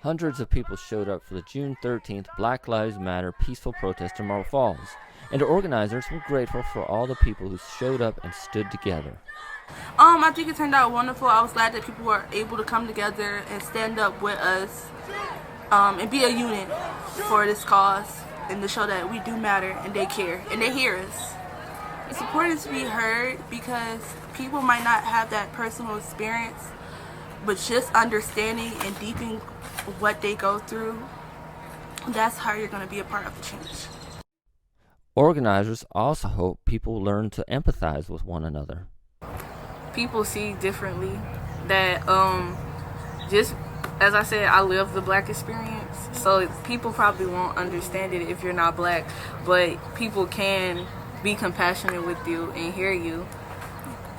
Hundreds of people showed up for the June 13th Black Lives Matter peaceful protest in Marble Falls, and organizers were grateful for all the people who showed up and stood together. I think it turned out wonderful. I was glad that people were able to come together and stand up with us and be a unit for this cause and to show that we do matter and they care and they hear us. It's important to be heard because people might not have that personal experience, but just understanding and deepening what they go through, that's how you're going to be a part of the change. Organizers also hope people learn to empathize with one another. People see differently that just as I said, I live the black experience, so people probably won't understand it if you're not black, but people can be compassionate with you and hear you.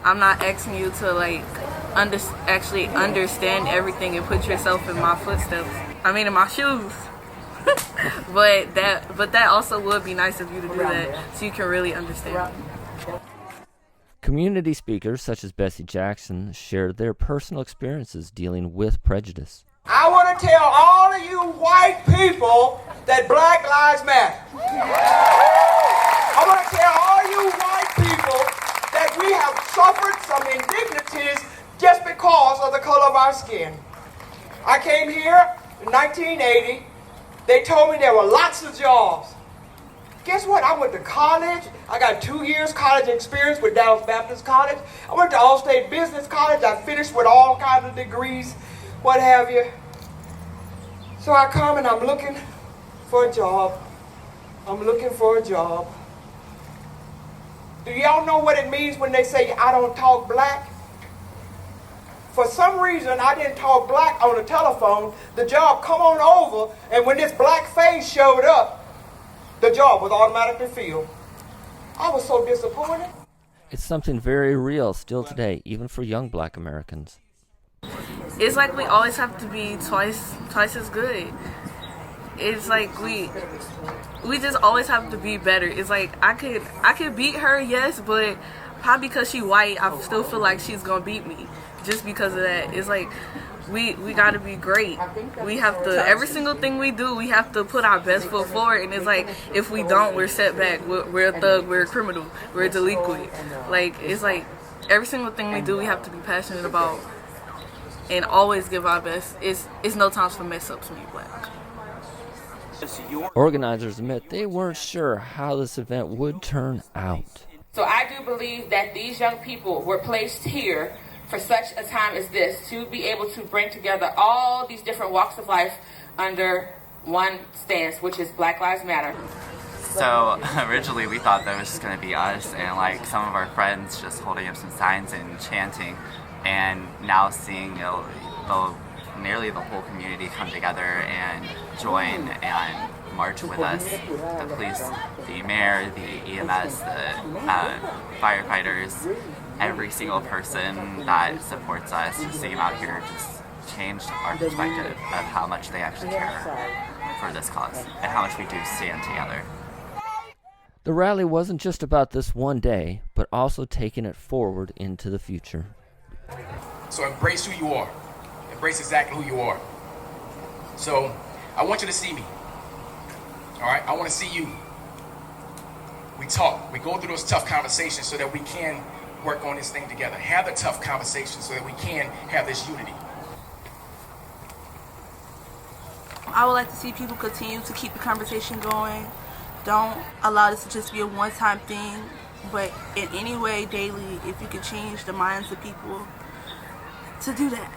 I'm not asking you to actually understand everything and put yourself in my footsteps. I mean, in my shoes. but that also would be nice of you to do that so you can really understand. Community speakers such as Bessie Jackson shared their personal experiences dealing with prejudice. I want to tell all of you white people that Black Lives Matter. I want to tell all you white people that we have suffered some indignities just because of the color of our skin. I came here in 1980. They told me there were lots of jobs. Guess what? I went to college. I got 2 years college experience with Dallas Baptist College. I went to Allstate Business College. I finished with all kinds of degrees, what have you. So I come and I'm looking for a job. I'm looking for a job. Do y'all know what it means when they say I don't talk black? For some reason, I didn't talk black on the telephone. The job come on over, and when this black face showed up, the job was automatically filled. I was so disappointed. It's something very real still today, even for young black Americans. It's like we always have to be twice as good. It's like we just always have to be better. It's like I could beat her, yes, but probably because she white, I still feel like she's gonna beat me just because of that. It's like we gotta be great. We have to, every single thing we do, we have to put our best foot forward, and it's like if we don't, we're set back. We're a thug, we're a criminal, we're a delinquent. Like, it's like every single thing we do, we have to be passionate about and always give our best. It's no times for mess ups when you're black. Organizers admit they weren't sure how this event would turn out. So I do believe that these young people were placed here for such a time as this, to be able to bring together all these different walks of life under one stance, which is Black Lives Matter. So originally we thought that it was just going to be us and like some of our friends just holding up some signs and chanting, and now seeing nearly the whole community come together and join and march with us. The police, the mayor, the EMS, the firefighters, every single person that supports us, just seeing them out here just changed our perspective of how much they actually care for this cause and how much we do stand together. The rally wasn't just about this one day, but also taking it forward into the future. So embrace who you are. Embrace exactly who you are. So I want you to see me. All right? I want to see you. We talk. We go through those tough conversations so that we can work on this thing together. Have the tough conversations so that we can have this unity. I would like to see people continue to keep the conversation going. Don't allow this to just be a one-time thing, but in any way, daily, if you can change the minds of people, to do that.